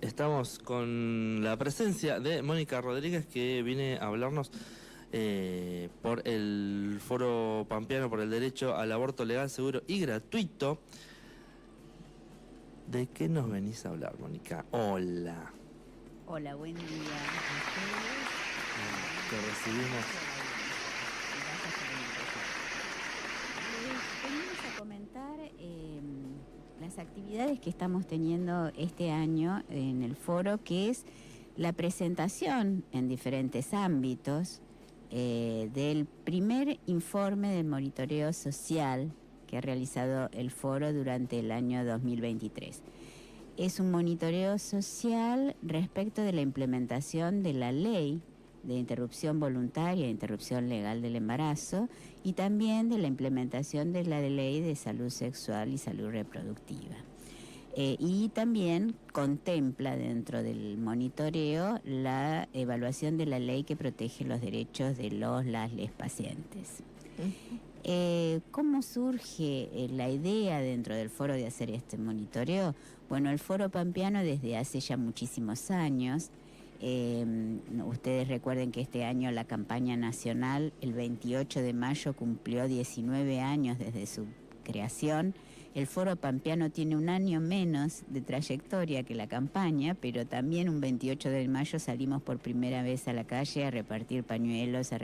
Estamos con la presencia de Mónica Rodríguez, que viene a hablarnos por el Foro Pampeano por el Derecho al Aborto Legal, Seguro y Gratuito. ¿De qué nos venís a hablar, Mónica? Hola. Hola, buen día a ustedes. Te recibimos. Venimos a comentar las actividades que estamos teniendo este año en el foro, que es la presentación en diferentes ámbitos del primer informe del monitoreo social que ha realizado el foro durante el año 2023. Es un monitoreo social respecto de la implementación de la ley de interrupción voluntaria e interrupción legal del embarazo y también de la implementación de la ley de salud sexual y salud reproductiva. Y también contempla dentro del monitoreo la evaluación de la ley que protege los derechos de les pacientes. ¿Cómo surge la idea dentro del foro de hacer este monitoreo? Bueno, el Foro Pampeano desde hace ya muchísimos años. Ustedes recuerden que este año la campaña nacional, el 28 de mayo, cumplió 19 años desde su creación. El Foro Pampeano tiene un año menos de trayectoria que la campaña, pero también un 28 de mayo salimos por primera vez a la calle a repartir pañuelos, a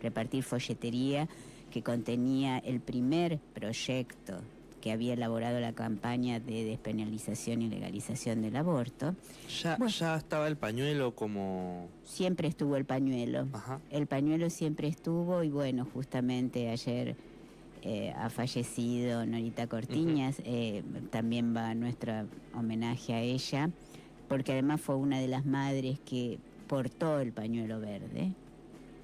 repartir folletería que contenía el primer proyecto que había elaborado la campaña de despenalización y legalización del aborto. Ya estaba el pañuelo como... Siempre estuvo el pañuelo. Ajá. El pañuelo siempre estuvo y bueno, justamente ayer ha fallecido Norita Cortiñas. También va nuestro homenaje a ella, porque además fue una de las madres que portó el pañuelo verde.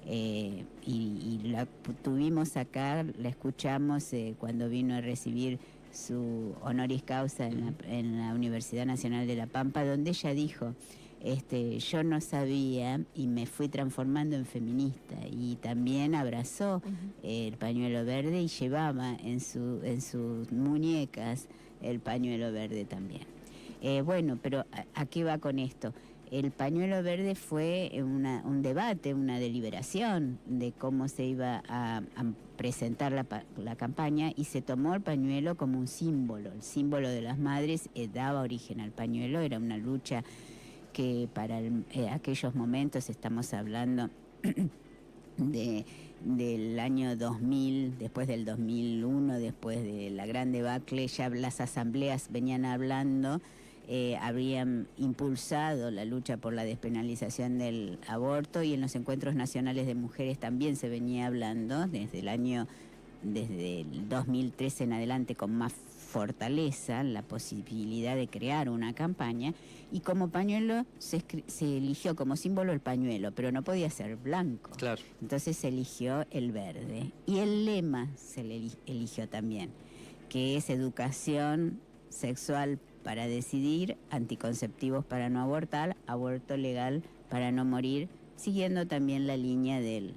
Y la tuvimos acá, la escuchamos cuando vino a recibir su honoris causa en la Universidad Nacional de La Pampa, donde ella dijo, yo no sabía y me fui transformando en feminista, y también abrazó el pañuelo verde y llevaba en sus muñecas el pañuelo verde también. Bueno, pero ¿a qué va con esto? El pañuelo verde fue un debate, una deliberación de cómo se iba a presentar la campaña, y se tomó el pañuelo como un símbolo. El símbolo de las madres daba origen al pañuelo. Era una lucha que para aquellos momentos, estamos hablando del año 2000, después del 2001, después de la gran debacle, ya las asambleas venían hablando. Habrían impulsado la lucha por la despenalización del aborto, y en los encuentros nacionales de mujeres también se venía hablando desde el 2013 en adelante con más fortaleza la posibilidad de crear una campaña, y como pañuelo se eligió como símbolo el pañuelo, pero no podía ser blanco. Claro. Entonces se eligió el verde, y el lema se le eligió también, que es educación sexual para decidir, anticonceptivos para no abortar, aborto legal para no morir, siguiendo también la línea del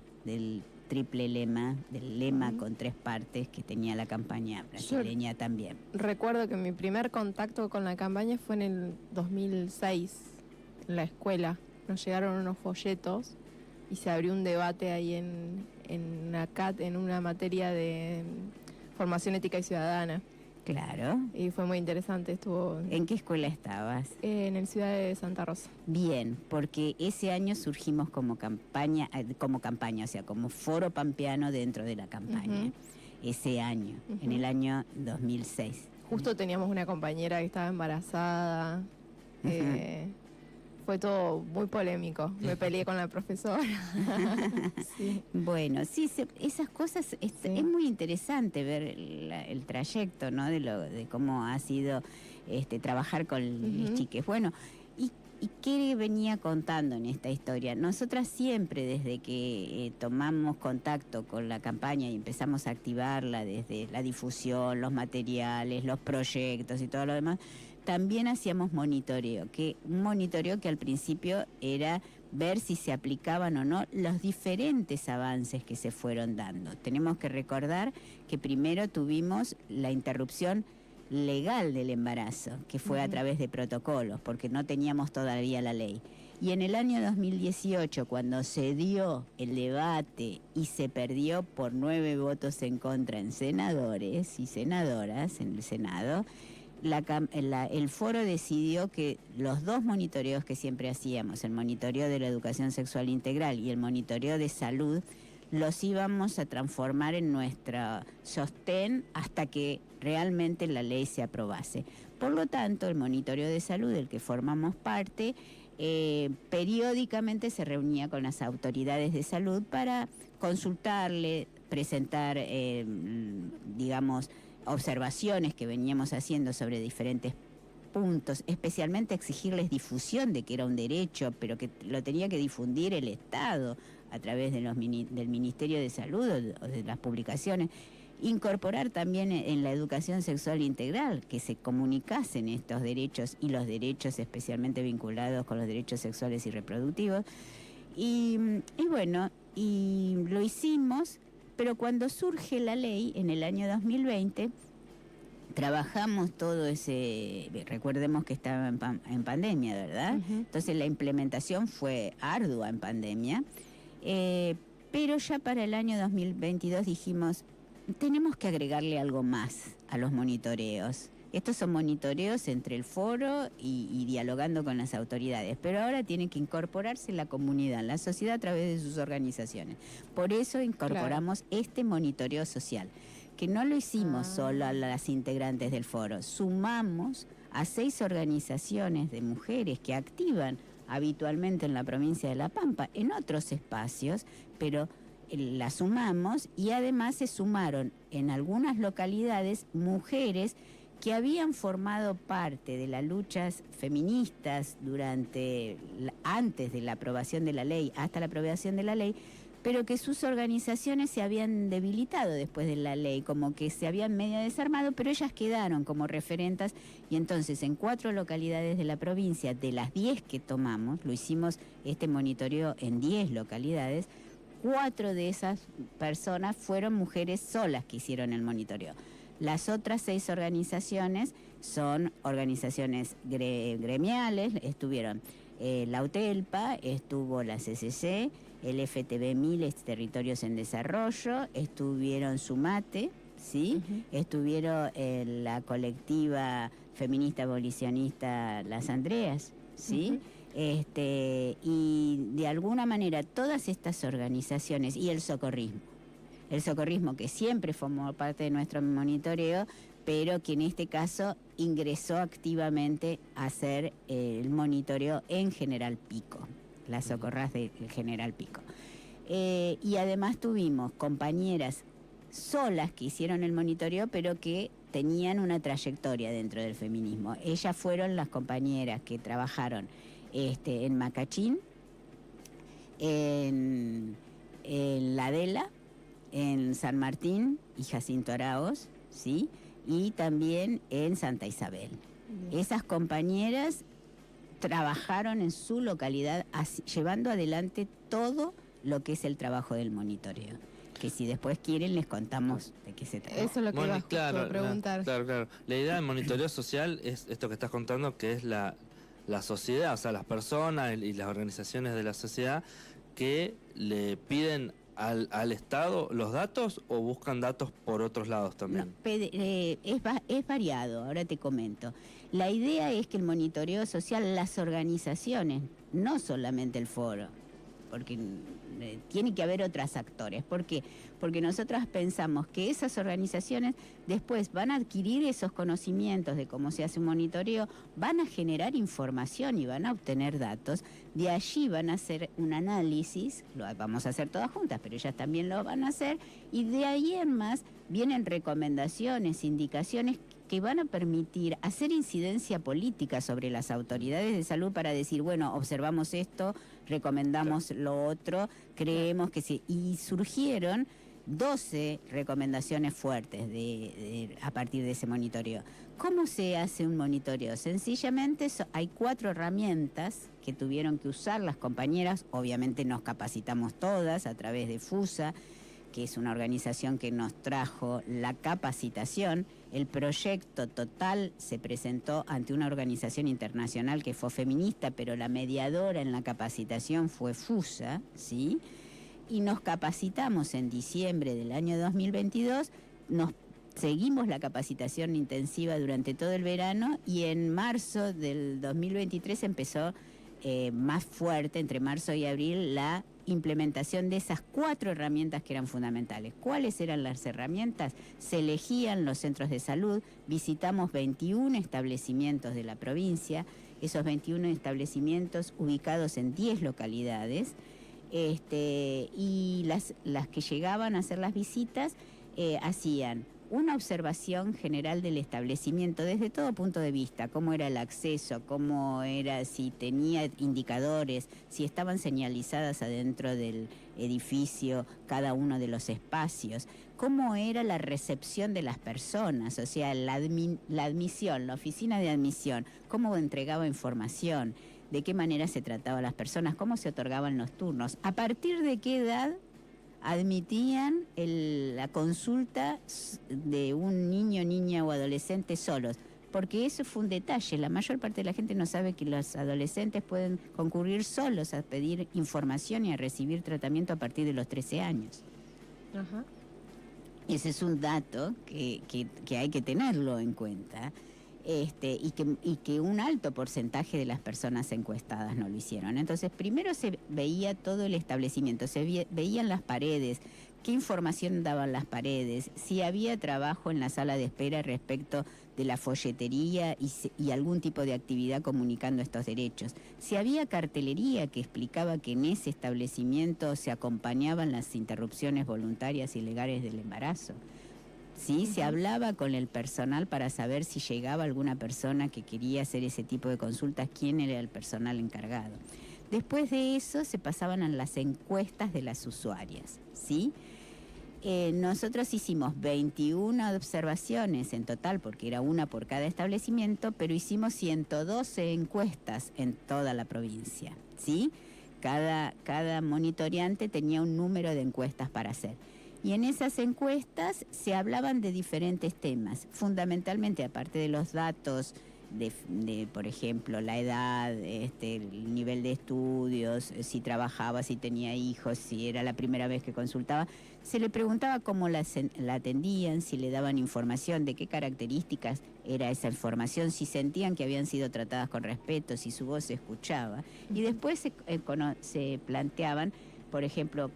triple lema, del lema con 3 partes que tenía la campaña brasileña también. Recuerdo que mi primer contacto con la campaña fue en el 2006, en la escuela. Nos llegaron unos folletos y se abrió un debate ahí en la CAT, en una materia de formación ética y ciudadana. Claro. Y fue muy interesante, estuvo... ¿En qué escuela estabas? En el Ciudad de Santa Rosa. Bien, porque ese año surgimos como campaña, o sea, como Foro Pampeano dentro de la campaña. Ese año, en el año 2006. Justo teníamos una compañera que estaba embarazada. Fue todo muy polémico. Me peleé con la profesora. Sí. Bueno, sí, esas cosas es muy interesante ver el trayecto, ¿no? De cómo ha sido trabajar con los chiques. Bueno, ¿y qué venía contando en esta historia? Nosotras siempre, desde que tomamos contacto con la campaña y empezamos a activarla, desde la difusión, los materiales, los proyectos y todo lo demás, también hacíamos monitoreo, un monitoreo que al principio era ver si se aplicaban o no los diferentes avances que se fueron dando. Tenemos que recordar que primero tuvimos la interrupción legal del embarazo, que fue a través de protocolos, porque no teníamos todavía la ley. Y en el año 2018, cuando se dio el debate y se perdió por 9 votos en contra en senadores y senadoras en el Senado, el foro decidió que los 2 monitoreos que siempre hacíamos, el monitoreo de la educación sexual integral y el monitoreo de salud, los íbamos a transformar en nuestro sostén hasta que realmente la ley se aprobase. Por lo tanto, el monitoreo de salud, del que formamos parte, periódicamente se reunía con las autoridades de salud para consultarle, presentar, digamos, observaciones que veníamos haciendo sobre diferentes puntos, especialmente exigirles difusión de que era un derecho, pero que lo tenía que difundir el Estado a través de del Ministerio de Salud o de las publicaciones. Incorporar también en la educación sexual integral, que se comunicasen estos derechos y los derechos especialmente vinculados con los derechos sexuales y reproductivos. Y bueno, y lo hicimos, pero cuando surge la ley en el año 2020, trabajamos todo ese, recordemos que estaba en pandemia, ¿verdad? Entonces la implementación fue ardua en pandemia, pero ya para el año 2022 dijimos, tenemos que agregarle algo más a los monitoreos. Estos son monitoreos entre el foro y dialogando con las autoridades, pero ahora tiene que incorporarse la comunidad, la sociedad a través de sus organizaciones. Por eso incorporamos este monitoreo social, que no lo hicimos solo a las integrantes del foro, sumamos a 6 organizaciones de mujeres que activan habitualmente en la provincia de La Pampa, en otros espacios, pero la sumamos, y además se sumaron en algunas localidades mujeres que habían formado parte de las luchas feministas antes de la aprobación de la ley, hasta la aprobación de la ley, pero que sus organizaciones se habían debilitado después de la ley, como que se habían medio desarmado, pero ellas quedaron como referentas, y entonces en 4 localidades de la provincia, de las 10 que tomamos, lo hicimos este monitoreo en 10 localidades, 4 de esas personas fueron mujeres solas que hicieron el monitoreo. Las otras 6 organizaciones son organizaciones gremiales, estuvieron la UTELPA, estuvo la CCC, el FTB 1000, Territorios en Desarrollo, estuvieron SUMATE, ¿sí? Estuvieron la colectiva feminista abolicionista Las Andreas, ¿sí? Y de alguna manera todas estas organizaciones y el socorrismo que siempre formó parte de nuestro monitoreo, pero que en este caso ingresó activamente a hacer el monitoreo en General Pico, las socorras de General Pico. Y además tuvimos compañeras solas que hicieron el monitoreo, pero que tenían una trayectoria dentro del feminismo. Ellas fueron las compañeras que trabajaron en Macachín, en La Adela, en San Martín y Jacinto Araos, ¿sí? Y también en Santa Isabel. Esas compañeras trabajaron en su localidad llevando adelante todo lo que es el trabajo del monitoreo, que si después quieren les contamos de qué se trata. Eso es lo que iba a preguntar. Claro. La idea del monitoreo social es esto que estás contando, que es la sociedad, o sea, las personas y las organizaciones de la sociedad que le piden al Estado los datos, o buscan datos por otros lados también. No, es variado, ahora te comento. La idea es que el monitoreo social, las organizaciones, no solamente el foro, porque tiene que haber otros actores. ¿Por qué? Porque nosotras pensamos que esas organizaciones después van a adquirir esos conocimientos de cómo se hace un monitoreo, van a generar información y van a obtener datos. De allí van a hacer un análisis, lo vamos a hacer todas juntas, pero ellas también lo van a hacer, y de ahí en más vienen recomendaciones, indicaciones que van a permitir hacer incidencia política sobre las autoridades de salud para decir, bueno, observamos esto, recomendamos lo otro, creemos que sí. Y surgieron 12 recomendaciones fuertes a partir de ese monitoreo. ¿Cómo se hace un monitoreo? Sencillamente hay 4 herramientas que tuvieron que usar las compañeras, obviamente nos capacitamos todas a través de FUSA, que es una organización que nos trajo la capacitación. El proyecto total se presentó ante una organización internacional que fue feminista, pero la mediadora en la capacitación fue FUSA, ¿sí? Y nos capacitamos en diciembre del año 2022, seguimos la capacitación intensiva durante todo el verano y en marzo del 2023 empezó más fuerte, entre marzo y abril, la implementación de esas 4 herramientas que eran fundamentales. ¿Cuáles eran las herramientas? Se elegían los centros de salud, visitamos 21 establecimientos de la provincia, esos 21 establecimientos ubicados en 10 localidades, y las que llegaban a hacer las visitas hacían una observación general del establecimiento desde todo punto de vista, cómo era el acceso, cómo era, si tenía indicadores, si estaban señalizadas adentro del edificio cada uno de los espacios, cómo era la recepción de las personas, o sea, la admisión, la oficina de admisión, cómo entregaba información, de qué manera se trataba a las personas, cómo se otorgaban los turnos, a partir de qué edad admitían la consulta de un niño, niña o adolescente solos, porque eso fue un detalle. La mayor parte de la gente no sabe que los adolescentes pueden concurrir solos a pedir información y a recibir tratamiento a partir de los 13 años. Ajá. Ese es un dato que hay que tenerlo en cuenta. Y que un alto porcentaje de las personas encuestadas no lo hicieron. Entonces, primero se veía todo el establecimiento, veían las paredes, qué información daban las paredes, si había trabajo en la sala de espera respecto de la folletería y algún tipo de actividad comunicando estos derechos, si había cartelería que explicaba que en ese establecimiento se acompañaban las interrupciones voluntarias y legales del embarazo. Sí, se hablaba con el personal para saber si llegaba alguna persona que quería hacer ese tipo de consultas, quién era el personal encargado. Después de eso se pasaban a las encuestas de las usuarias, ¿sí? Nosotros hicimos 21 observaciones en total, porque era una por cada establecimiento, pero hicimos 112 encuestas en toda la provincia, ¿sí? Cada monitoreante tenía un número de encuestas para hacer. Y en esas encuestas se hablaban de diferentes temas, fundamentalmente, aparte de los datos de por ejemplo, la edad, el nivel de estudios, si trabajaba, si tenía hijos, si era la primera vez que consultaba, se le preguntaba cómo la atendían, si le daban información, de qué características era esa información, si sentían que habían sido tratadas con respeto, si su voz se escuchaba. Y después se planteaban, por ejemplo,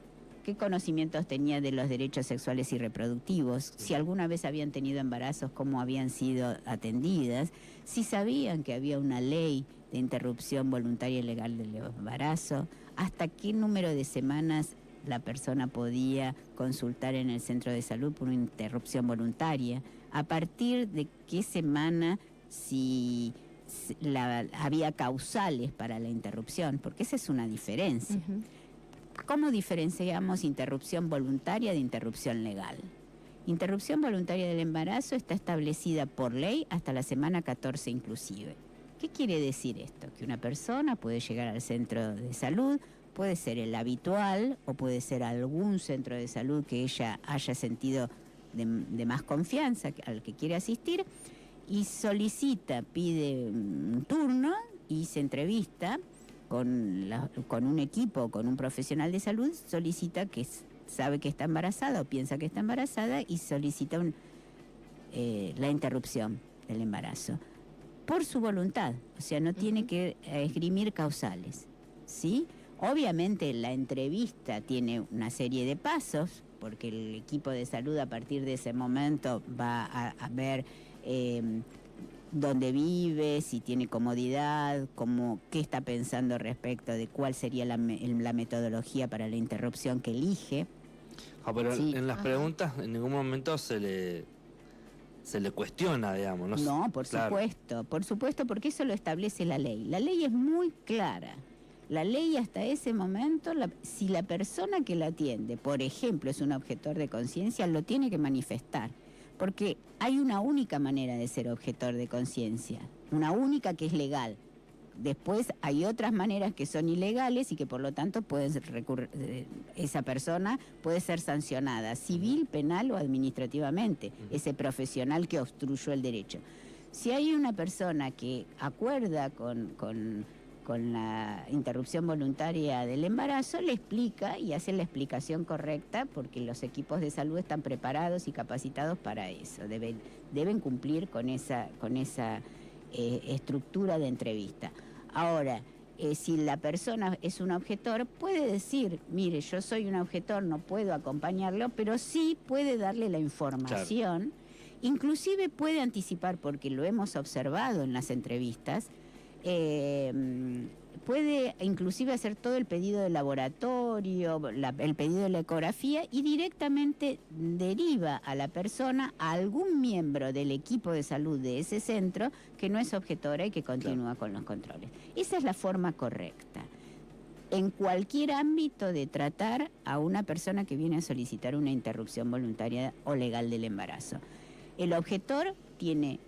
qué conocimientos tenían de los derechos sexuales y reproductivos, si alguna vez habían tenido embarazos, cómo habían sido atendidas, si sabían que había una ley de interrupción voluntaria y legal del embarazo, hasta qué número de semanas la persona podía consultar en el centro de salud por una interrupción voluntaria, a partir de qué semana si había causales para la interrupción, porque esa es una diferencia. Uh-huh. ¿Cómo diferenciamos interrupción voluntaria de interrupción legal? Interrupción voluntaria del embarazo está establecida por ley hasta la semana 14 inclusive. ¿Qué quiere decir esto? Que una persona puede llegar al centro de salud, puede ser el habitual o puede ser algún centro de salud que ella haya sentido de más confianza al que quiere asistir, y solicita, pide un turno y se entrevista con un equipo, con un profesional de salud, solicita que sabe que está embarazada o piensa que está embarazada y solicita la interrupción del embarazo por su voluntad, o sea, no tiene que esgrimir causales, ¿sí? Obviamente la entrevista tiene una serie de pasos, porque el equipo de salud a partir de ese momento va a ver dónde vive, si tiene comodidad, qué está pensando respecto de cuál sería la metodología para la interrupción que elige. Pero sí, en las preguntas en ningún momento se le cuestiona, digamos. No, por supuesto, porque eso lo establece la ley. La ley es muy clara. La ley hasta ese momento, si la persona que la atiende, por ejemplo, es un objetor de conciencia, lo tiene que manifestar. Porque hay una única manera de ser objetor de conciencia, una única que es legal, después hay otras maneras que son ilegales y que por lo tanto esa persona puede ser sancionada civil, penal o administrativamente, ese profesional que obstruyó el derecho. Si hay una persona que acuerda con la interrupción voluntaria del embarazo, le explica y hace la explicación correcta, porque los equipos de salud están preparados y capacitados para eso. Deben cumplir con esa estructura de entrevista. Ahora, si la persona es un objetor, puede decir, mire, yo soy un objetor, no puedo acompañarlo, pero sí puede darle la información. Claro. Inclusive puede anticipar, porque lo hemos observado en las entrevistas, puede inclusive hacer todo el pedido de laboratorio, el pedido de la ecografía, y directamente deriva a la persona a algún miembro del equipo de salud de ese centro que no es objetora y que continúa con los controles. Esa es la forma correcta en cualquier ámbito de tratar a una persona que viene a solicitar una interrupción voluntaria o legal del embarazo. El objetor tiene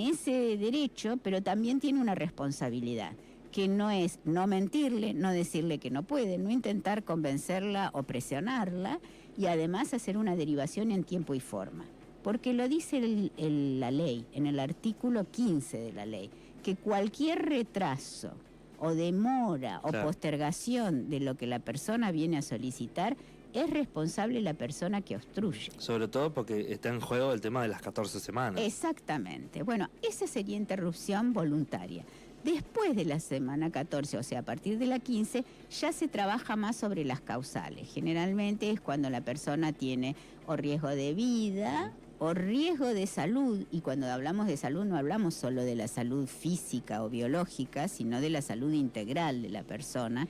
ese derecho, pero también tiene una responsabilidad, que no es no mentirle, no decirle que no puede, no intentar convencerla o presionarla, y además hacer una derivación en tiempo y forma. Porque lo dice la ley, en el artículo 15 de la ley, que cualquier retraso o demora o postergación de lo que la persona viene a solicitar, es responsable la persona que obstruye. Sobre todo porque está en juego el tema de las 14 semanas. Exactamente. Bueno, esa sería interrupción voluntaria. Después de la semana 14, o sea, a partir de la 15, ya se trabaja más sobre las causales. Generalmente es cuando la persona tiene o riesgo de vida o riesgo de salud, y cuando hablamos de salud no hablamos solo de la salud física o biológica, sino de la salud integral de la persona.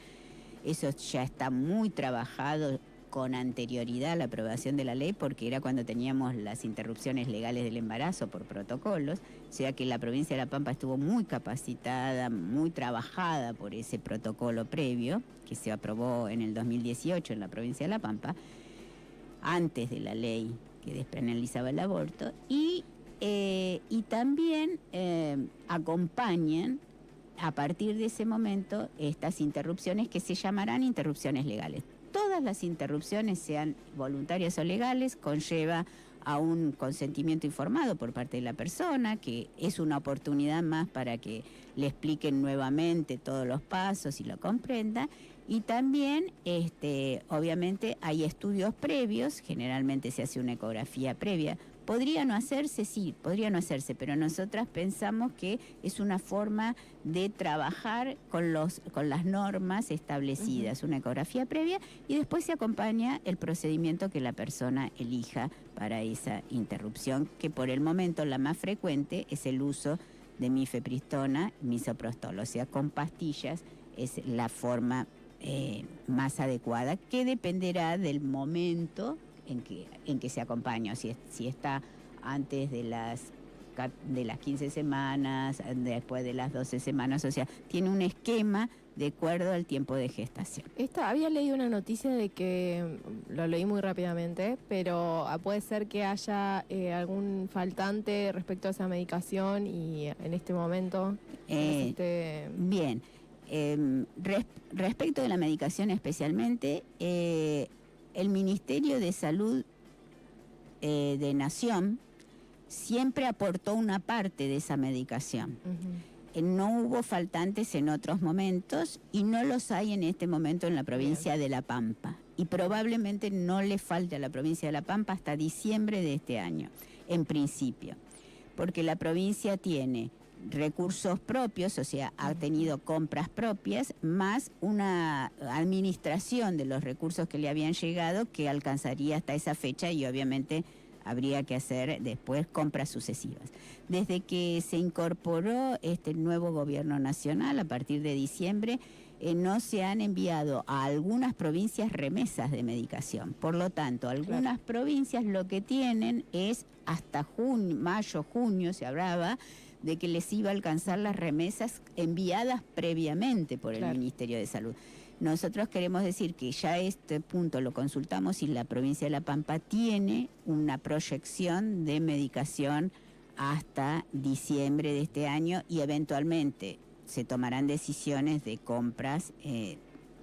Eso ya está muy trabajado con anterioridad a la aprobación de la ley, porque era cuando teníamos las interrupciones legales del embarazo por protocolos, o sea que la provincia de La Pampa estuvo muy capacitada, muy trabajada por ese protocolo previo, que se aprobó en el 2018 en la provincia de La Pampa, antes de la ley que despenalizaba el aborto, y también acompañan a partir de ese momento estas interrupciones que se llamarán interrupciones legales. Todas las interrupciones, sean voluntarias o legales, conlleva a un consentimiento informado por parte de la persona, que es una oportunidad más para que le expliquen nuevamente todos los pasos y lo comprenda. Y también, obviamente, hay estudios previos, generalmente se hace una ecografía previa. ¿Podría no hacerse? Sí, podría no hacerse, pero nosotras pensamos que es una forma de trabajar con las normas establecidas, una ecografía previa, y después se acompaña el procedimiento que la persona elija para esa interrupción, que por el momento la más frecuente es el uso de mifepristona, misoprostol, o sea, con pastillas es la forma más adecuada, que dependerá del momento en que se acompaña, si está antes de las 15 semanas, después de las 12 semanas, o sea, tiene un esquema de acuerdo al tiempo de gestación. Había leído una noticia de que, lo leí muy rápidamente, pero puede ser que haya algún faltante respecto a esa medicación y en este momento... Bien, respecto de la medicación especialmente, el Ministerio de Salud de Nación siempre aportó una parte de esa medicación. No hubo faltantes en otros momentos y no los hay en este momento en la provincia de La Pampa. Y probablemente no le falte a la provincia de La Pampa hasta diciembre de este año, en principio. Porque la provincia tiene recursos propios, o sea, ha tenido compras propias, más una administración de los recursos que le habían llegado que alcanzaría hasta esa fecha, y obviamente habría que hacer después compras sucesivas. Desde que se incorporó este nuevo gobierno nacional, a partir de diciembre, no se han enviado a algunas provincias remesas de medicación. Por lo tanto, algunas provincias lo que tienen es hasta mayo, junio, se hablaba de que les iba a alcanzar las remesas enviadas previamente por el Ministerio de Salud. Nosotros queremos decir que ya este punto lo consultamos y la provincia de La Pampa tiene una proyección de medicación hasta diciembre de este año, y eventualmente se tomarán decisiones de compras.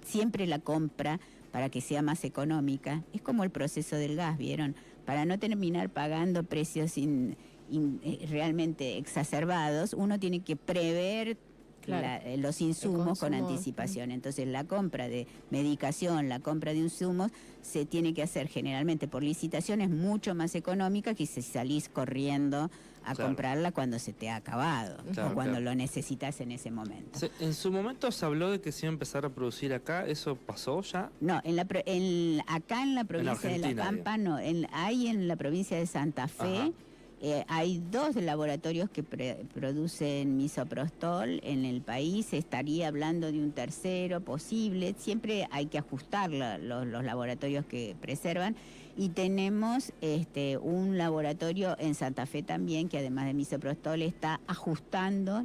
Siempre la compra, para que sea más económica, es como el proceso del gas, ¿vieron? Para no terminar pagando precios realmente exacerbados, uno tiene que prever los insumos con anticipación. Entonces la compra de medicación, la compra de insumos se tiene que hacer generalmente por licitaciones mucho más económica que si salís corriendo a comprarla cuando se te ha acabado o cuando lo necesitas en ese momento. En su momento se habló de que se iba a empezar a producir acá, ¿eso pasó ya? No, acá en la provincia de La Pampa no, hay en la provincia de Santa Fe. Hay 2 laboratorios que producen misoprostol en el país. Se estaría hablando de un tercero posible. Siempre hay que ajustar los laboratorios que preservan. Y tenemos un laboratorio en Santa Fe también, que además de misoprostol está ajustando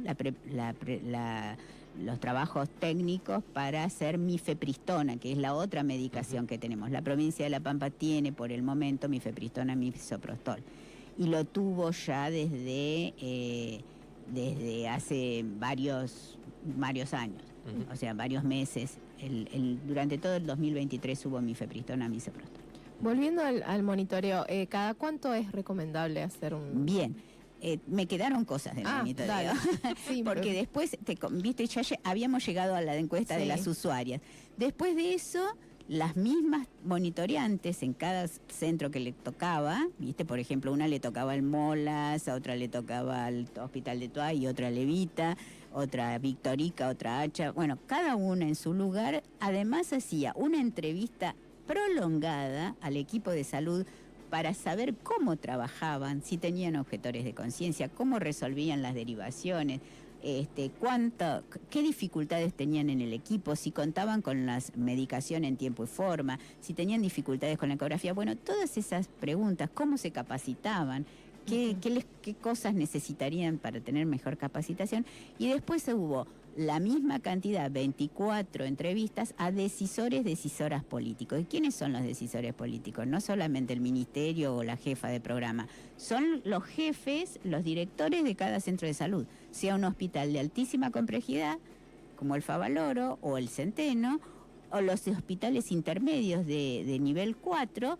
los trabajos técnicos para hacer mifepristona, que es la otra medicación que tenemos. La provincia de La Pampa tiene por el momento mifepristona, misoprostol. Y lo tuvo ya desde hace varios años, o sea, varios meses. Durante todo el 2023 hubo mifepristona, misoprostol. Volviendo al monitoreo, ¿cada cuánto es recomendable hacer un...? Bien, me quedaron cosas del monitoreo, sí, porque después, viste, ya habíamos llegado a la encuesta de las usuarias. Después de eso, las mismas monitoreantes en cada centro que le tocaba, viste, por ejemplo, una le tocaba al Molas, a otra le tocaba al Hospital de Toay y otra Levita, otra Victorica, otra Hacha, bueno, cada una en su lugar. Además hacía una entrevista prolongada al equipo de salud para saber cómo trabajaban, si tenían objetores de conciencia, cómo resolvían las derivaciones, qué dificultades tenían en el equipo, si contaban con las medicaciones en tiempo y forma, si tenían dificultades con la ecografía. Bueno, todas esas preguntas, cómo se capacitaban, qué cosas necesitarían para tener mejor capacitación. Y después hubo la misma cantidad, 24 entrevistas a decisoras políticos. ¿Y quiénes son los decisores políticos? No solamente el ministerio o la jefa de programa, son los jefes, los directores de cada centro de salud, sea un hospital de altísima complejidad, como el Favaloro o el Centeno, o los hospitales intermedios de nivel 4,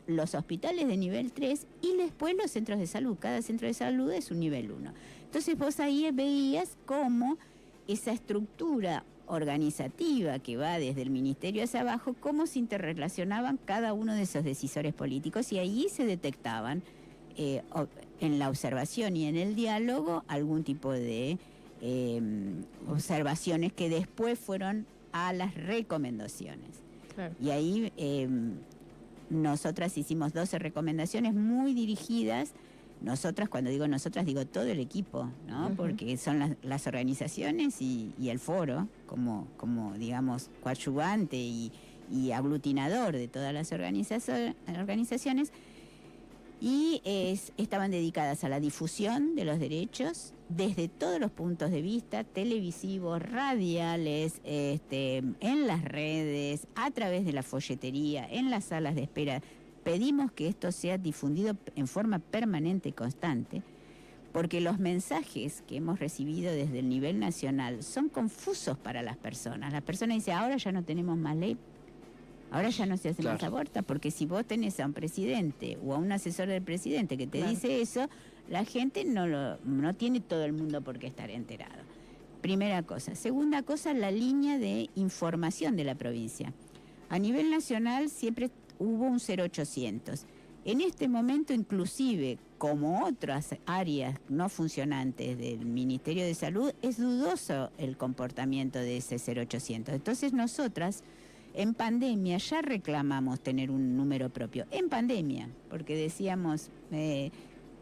los hospitales de nivel 3 y después los centros de salud. Cada centro de salud es un nivel 1. Entonces vos ahí veías cómo esa estructura organizativa que va desde el ministerio hacia abajo, cómo se interrelacionaban cada uno de esos decisores políticos, y ahí se detectaban en la observación y en el diálogo algún tipo de observaciones que después fueron a las recomendaciones. Claro. Y ahí nosotras hicimos 12 recomendaciones muy dirigidas. Nosotras, cuando digo nosotras, digo todo el equipo, ¿no? Porque son las organizaciones y el foro, como digamos, coadyuvante y aglutinador de todas las organizaciones, y estaban dedicadas a la difusión de los derechos desde todos los puntos de vista, televisivos, radiales, en las redes, a través de la folletería, en las salas de espera. Pedimos que esto sea difundido en forma permanente y constante, porque los mensajes que hemos recibido desde el nivel nacional son confusos para las personas. Las personas dicen, ahora ya no tenemos más ley, ahora ya no se hace más aborto, porque si vos tenés a un presidente o a un asesor del presidente que te dice eso, la gente no tiene todo el mundo por qué estar enterado. Primera cosa. Segunda cosa, la línea de información de la provincia. A nivel nacional siempre hubo un 0800. En este momento, inclusive, como otras áreas no funcionantes del Ministerio de Salud, es dudoso el comportamiento de ese 0800. Entonces nosotras, en pandemia, ya reclamamos tener un número propio. En pandemia, porque decíamos,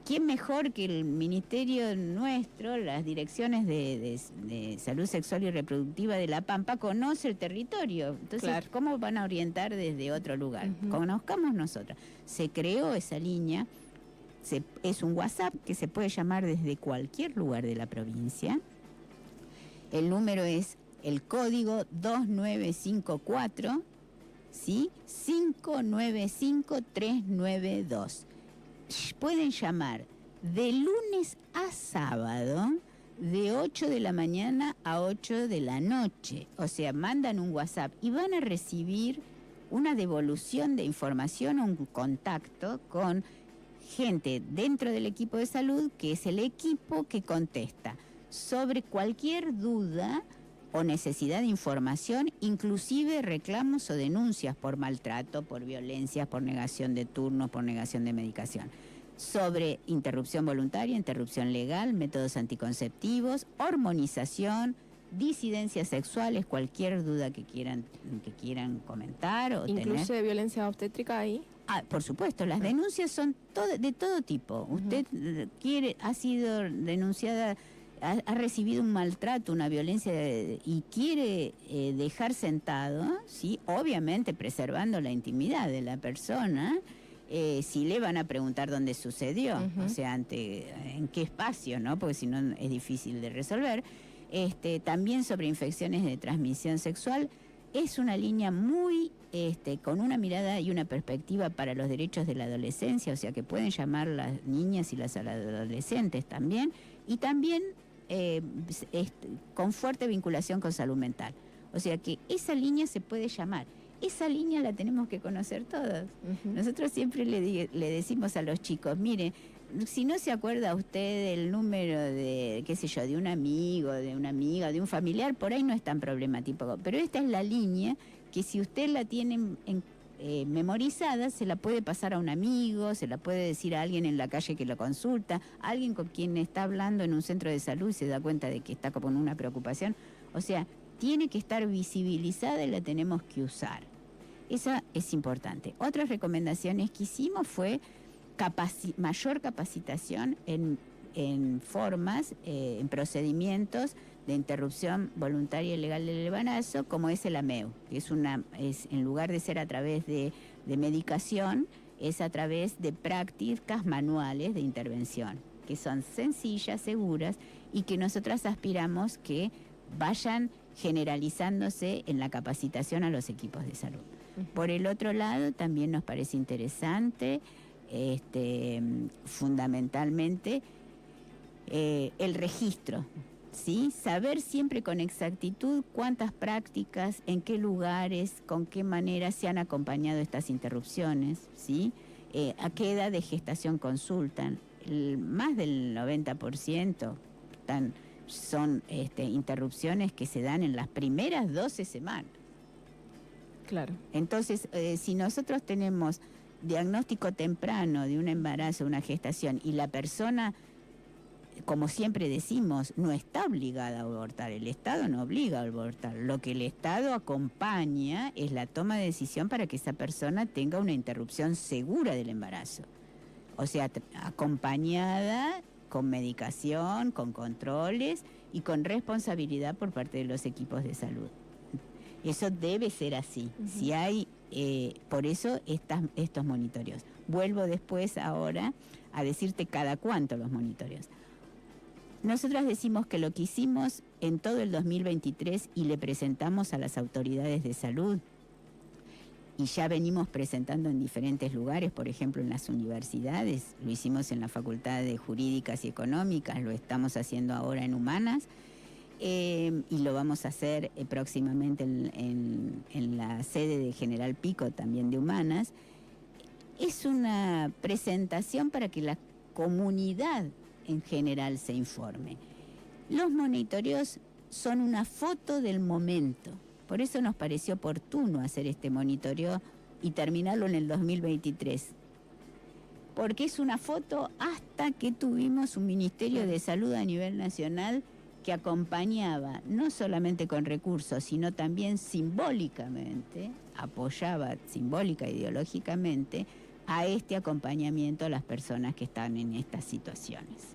¿quién mejor que el ministerio nuestro, las direcciones de salud sexual y reproductiva de La Pampa, conoce el territorio? Entonces, ¿cómo van a orientar desde otro lugar? Conozcamos nosotros. Se creó esa línea, es un WhatsApp que se puede llamar desde cualquier lugar de la provincia. El número es el código 2954, ¿sí? 595392. Pueden llamar de lunes a sábado de 8 de la mañana a 8 de la noche. O sea, mandan un WhatsApp y van a recibir una devolución de información o un contacto con gente dentro del equipo de salud, que es el equipo que contesta sobre cualquier duda o necesidad de información, inclusive reclamos o denuncias por maltrato, por violencia, por negación de turnos, por negación de medicación, sobre interrupción voluntaria, interrupción legal, métodos anticonceptivos, hormonización, disidencias sexuales, cualquier duda que quieran comentar o Incluye tener. violencia obstétrica ahí. Por supuesto, las denuncias son de todo tipo. Usted ha sido denunciada, ha recibido un maltrato, una violencia y quiere dejar sentado, ¿sí? Obviamente preservando la intimidad de la persona. Si le van a preguntar dónde sucedió, o sea, en qué espacio, ¿no? Porque si no es difícil de resolver. También sobre infecciones de transmisión sexual, es una línea muy con una mirada y una perspectiva para los derechos de la adolescencia, o sea que pueden llamar las niñas y las adolescentes también, y también con fuerte vinculación con salud mental. O sea que esa línea se puede llamar. Esa línea la tenemos que conocer todos. Nosotros siempre le decimos a los chicos, mire, si no se acuerda usted del número de, qué sé yo, de un amigo, de una amiga, de un familiar, por ahí no es tan problemático. Pero esta es la línea que si usted la tiene memorizada, se la puede pasar a un amigo, se la puede decir a alguien en la calle que lo consulta, a alguien con quien está hablando en un centro de salud y se da cuenta de que está con una preocupación. O sea, tiene que estar visibilizada y la tenemos que usar. Esa es importante. Otras recomendaciones que hicimos fue mayor capacitación en formas, en procedimientos de interrupción voluntaria y legal del embarazo, como es el AMEU, que es en lugar de ser a través de medicación, es a través de prácticas manuales de intervención, que son sencillas, seguras, y que nosotras aspiramos que vayan generalizándose en la capacitación a los equipos de salud. Por el otro lado, también nos parece interesante, fundamentalmente, el registro, ¿sí? Saber siempre con exactitud cuántas prácticas, en qué lugares, con qué manera se han acompañado estas interrupciones, ¿sí? A qué edad de gestación consultan. Más del 90% son interrupciones que se dan en las primeras 12 semanas. Claro. Entonces, si nosotros tenemos diagnóstico temprano de un embarazo, una gestación, y la persona, como siempre decimos, no está obligada a abortar, el Estado no obliga a abortar, lo que el Estado acompaña es la toma de decisión para que esa persona tenga una interrupción segura del embarazo. O sea, acompañada con medicación, con controles y con responsabilidad por parte de los equipos de salud. Eso debe ser así. Si hay, por eso estos monitoreos. Vuelvo después ahora a decirte cada cuánto los monitoreos. Nosotras decimos que lo que hicimos en todo el 2023 y le presentamos a las autoridades de salud, y ya venimos presentando en diferentes lugares, por ejemplo en las universidades, lo hicimos en la Facultad de Jurídicas y Económicas, lo estamos haciendo ahora en Humanas, y lo vamos a hacer próximamente en la sede de General Pico, también de Humanas. Es una presentación para que la comunidad en general se informe. Los monitoreos son una foto del momento, por eso nos pareció oportuno hacer este monitoreo y terminarlo en el 2023. Porque es una foto hasta que tuvimos un Ministerio de Salud a nivel nacional que acompañaba, no solamente con recursos, sino también simbólicamente, apoyaba simbólica e ideológicamente a este acompañamiento a las personas que están en estas situaciones.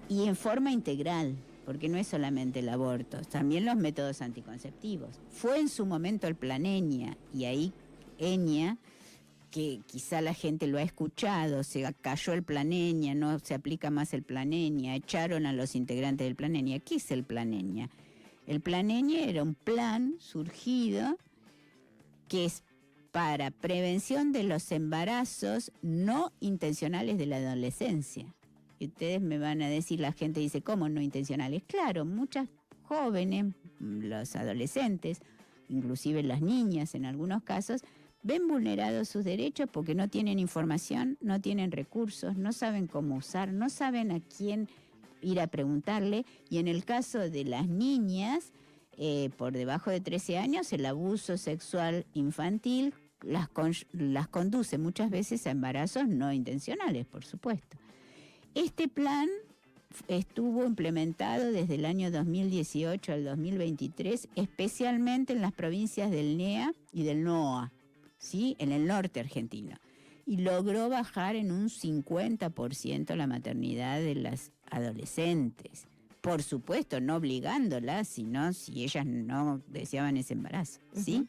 Y en forma integral, porque no es solamente el aborto, también los métodos anticonceptivos. Fue en su momento el Plan EñA, y ahí EñA, que quizá la gente lo ha escuchado, se cayó el Plan EñA, no se aplica más el Plan EñA, echaron a los integrantes del Plan EñA. ¿Qué es el Plan EñA? El Plan EñA era un plan surgido que es para prevención de los embarazos no intencionales de la adolescencia. Y ustedes me van a decir, la gente dice, ¿cómo no intencionales? Claro, muchas jóvenes, los adolescentes, inclusive las niñas en algunos casos, ven vulnerados sus derechos porque no tienen información, no tienen recursos, no saben cómo usar, no saben a quién ir a preguntarle. Y en el caso de las niñas, por debajo de 13 años, el abuso sexual infantil las conduce muchas veces a embarazos no intencionales, por supuesto. Este plan estuvo implementado desde el año 2018 al 2023, especialmente en las provincias del NEA y del NOA, ¿sí? En el norte argentino. Y logró bajar en un 50% la maternidad de las adolescentes. Por supuesto, no obligándolas, sino si ellas no deseaban ese embarazo, ¿sí?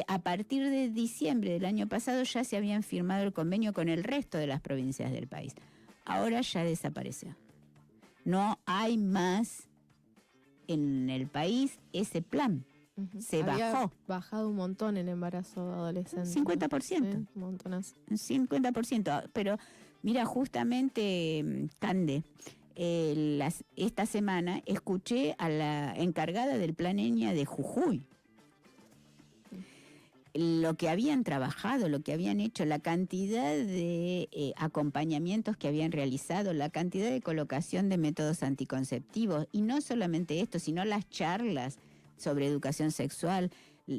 A partir de diciembre del año pasado ya se habían firmado el convenio con el resto de las provincias del país. Ahora ya desapareció. No hay más en el país ese plan. Se Había bajó. bajado un montón el embarazo de adolescentes. 50%. Sí, un montonazo. 50%. Pero mira, justamente, Cande, esta semana escuché a la encargada del Plan EñA de Jujuy. Lo que habían trabajado, lo que habían hecho, la cantidad de acompañamientos que habían realizado, la cantidad de colocación de métodos anticonceptivos, y no solamente esto, sino las charlas sobre educación sexual,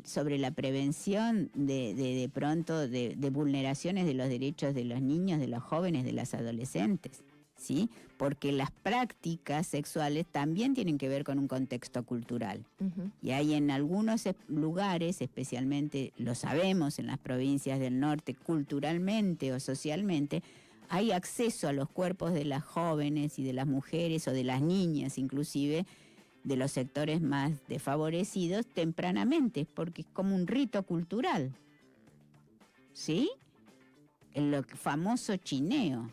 sobre la prevención de pronto de vulneraciones de los derechos de los niños, de los jóvenes, de las adolescentes, ¿sí? Porque las prácticas sexuales también tienen que ver con un contexto cultural. Y hay en algunos lugares, especialmente lo sabemos en las provincias del norte, culturalmente o socialmente, hay acceso a los cuerpos de las jóvenes y de las mujeres o de las niñas inclusive, de los sectores más desfavorecidos tempranamente, porque es como un rito cultural, ¿sí? El famoso chineo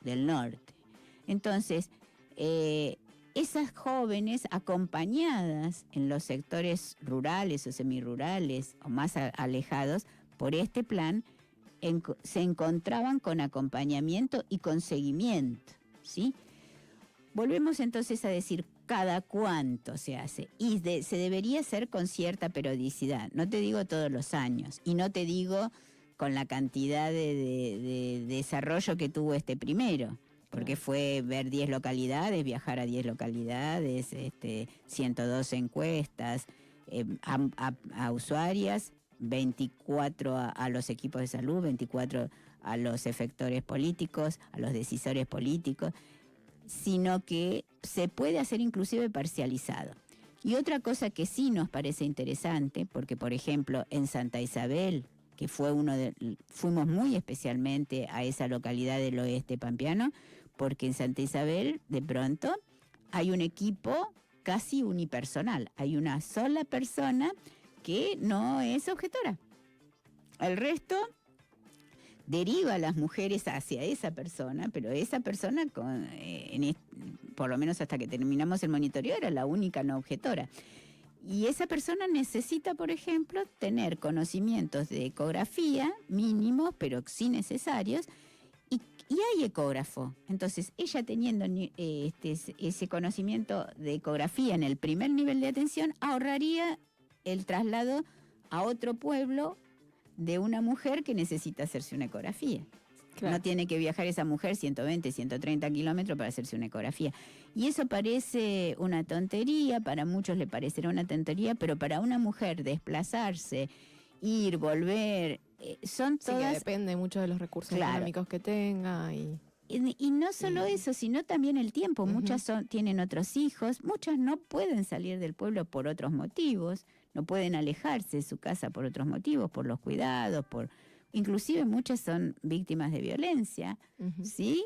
del norte. Entonces, esas jóvenes acompañadas en los sectores rurales o semirurales o más alejados por este plan, se encontraban con acompañamiento y con seguimiento, ¿sí? Volvemos entonces a decir, ¿cada cuánto se hace? Y se debería hacer con cierta periodicidad. No te digo todos los años, y no te digo con la cantidad de desarrollo que tuvo este primero, porque fue ver 10 localidades, viajar a 10 localidades, 102 encuestas a usuarias, 24 a los equipos de salud, 24 a los efectores políticos, a los decisores políticos, sino que se puede hacer inclusive parcializado. Y otra cosa que sí nos parece interesante, porque por ejemplo en Santa Isabel, que fuimos muy especialmente a esa localidad del oeste pampeano, porque en Santa Isabel de pronto hay un equipo casi unipersonal, hay una sola persona que no es objetora. El resto deriva a las mujeres hacia esa persona, pero esa persona, por lo menos hasta que terminamos el monitoreo, era la única no objetora. Y esa persona necesita, por ejemplo, tener conocimientos de ecografía mínimos, pero sí necesarios, y hay ecógrafo. Entonces, ella teniendo ese conocimiento de ecografía en el primer nivel de atención, ahorraría el traslado a otro pueblo de una mujer que necesita hacerse una ecografía. Claro. No tiene que viajar esa mujer 120, 130 kilómetros para hacerse una ecografía. Y eso parece una tontería, para muchos le parecerá una tontería, pero para una mujer desplazarse, ir, volver, son todas... Sí, que depende mucho de los recursos económicos que tenga y no solo eso, sino también el tiempo. Muchas tienen otros hijos, muchas no pueden salir del pueblo por otros motivos, no pueden alejarse de su casa por otros motivos, por los cuidados, inclusive muchas son víctimas de violencia, ¿sí?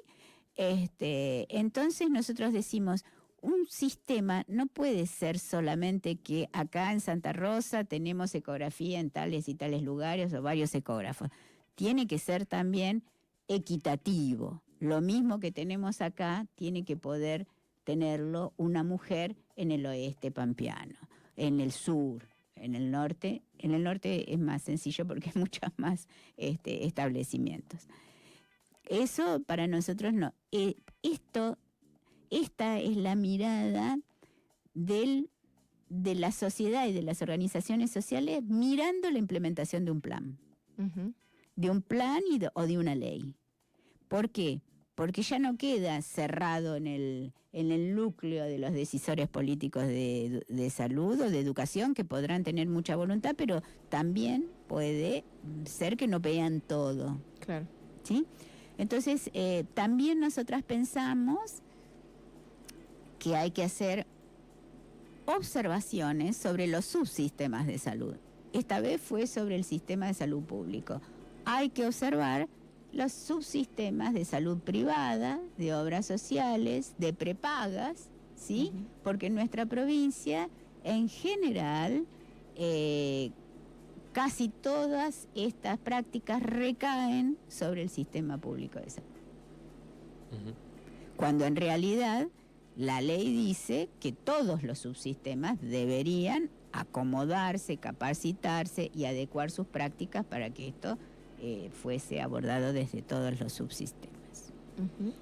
Entonces nosotros decimos, un sistema no puede ser solamente que acá en Santa Rosa tenemos ecografía en tales y tales lugares o varios ecógrafos. Tiene que ser también equitativo. Lo mismo que tenemos acá tiene que poder tenerlo una mujer en el oeste pampeano, en el sur, en el norte. En el norte es más sencillo porque hay muchos más establecimientos. Eso para nosotros no. Esta es la mirada de la sociedad y de las organizaciones sociales mirando la implementación de un plan. Ujú. De un plan o de una ley. ¿Por qué? Porque ya no queda cerrado en el núcleo de los decisores políticos de salud o de educación, que podrán tener mucha voluntad, pero también puede ser que no vean todo, Claro. ¿sí? Entonces, también nosotras pensamos que hay que hacer observaciones sobre los subsistemas de salud. Esta vez fue sobre el sistema de salud público. Hay que observar los subsistemas de salud privada, de obras sociales, de prepagas, ¿sí? Ujú. Porque en nuestra provincia, en general, casi todas estas prácticas recaen sobre el sistema público de salud. Ujú. Cuando en realidad la ley dice que todos los subsistemas deberían acomodarse, capacitarse y adecuar sus prácticas para que esto fuese abordado desde todos los subsistemas. Ujú.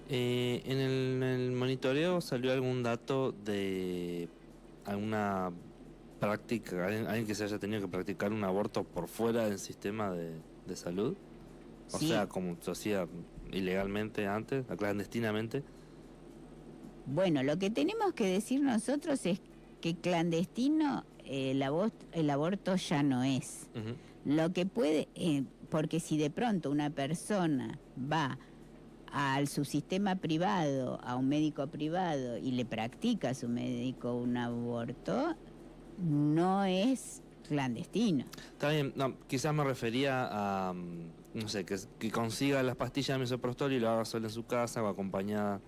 En el monitoreo salió algún dato de alguna práctica, alguien que se haya tenido que practicar un aborto por fuera del sistema de salud. O Sí. sea, como se hacía ilegalmente antes, clandestinamente. Bueno, lo que tenemos que decir nosotros es que clandestino el aborto ya no es. Ujú. Lo que puede, porque si de pronto una persona va al subsistema privado, a un médico privado y le practica a su médico un aborto, no es clandestino. Está bien, no, quizás me refería a, no sé, que consiga las pastillas de misoprostol y lo haga solo en su casa o acompañada.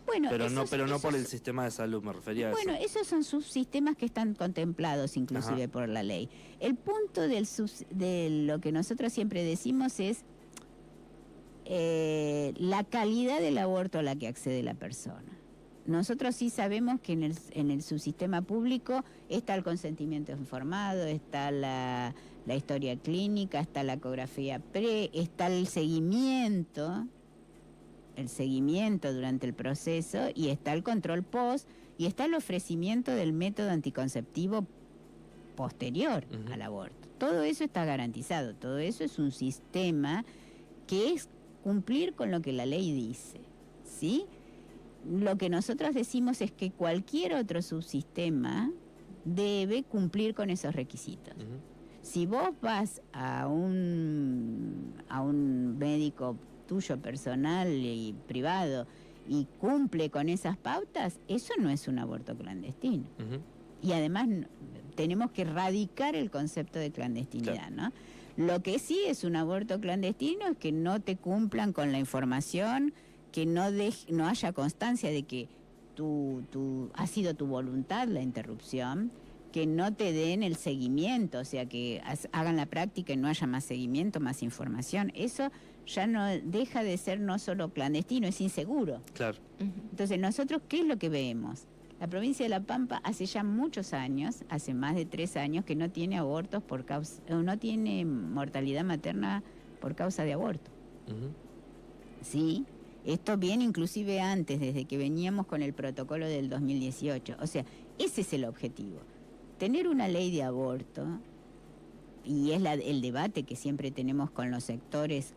Bueno, Pero no por el esos- sistema de salud, me refería a Bueno, eso. esos son subsistemas que están contemplados inclusive Ajá. por la ley. El punto de lo que nosotros siempre decimos es la calidad del aborto a la que accede la persona. Nosotros sí sabemos que en el subsistema público está el consentimiento informado, está la historia clínica, está la ecografía está el seguimiento durante el proceso, y está el control post, y está el ofrecimiento del método anticonceptivo posterior Ujú. al aborto. Todo eso está garantizado, todo eso es un sistema que es cumplir con lo que la ley dice, ¿sí? Lo que nosotros decimos es que cualquier otro subsistema debe cumplir con esos requisitos. Ujú. Si vos vas a un médico tuyo personal y privado y cumple con esas pautas, eso no es un aborto clandestino. Ujú. Y además tenemos que erradicar el concepto de clandestinidad, ¿no? Lo que sí es un aborto clandestino es que no te cumplan con la información, que no haya constancia de que ha sido tu voluntad la interrupción, que no te den el seguimiento, o sea, que hagan la práctica y no haya más seguimiento, más información. Eso ya no deja de ser no solo clandestino, es inseguro. Claro. Ujú. Entonces, nosotros, ¿qué es lo que vemos? La provincia de La Pampa hace ya muchos años, hace más de 3 años, que no tiene abortos no tiene mortalidad materna por causa de aborto. Ujú. ¿Sí? Esto viene inclusive antes, desde que veníamos con el protocolo del 2018. O sea, ese es el objetivo. Tener una ley de aborto, y es el debate que siempre tenemos con los sectores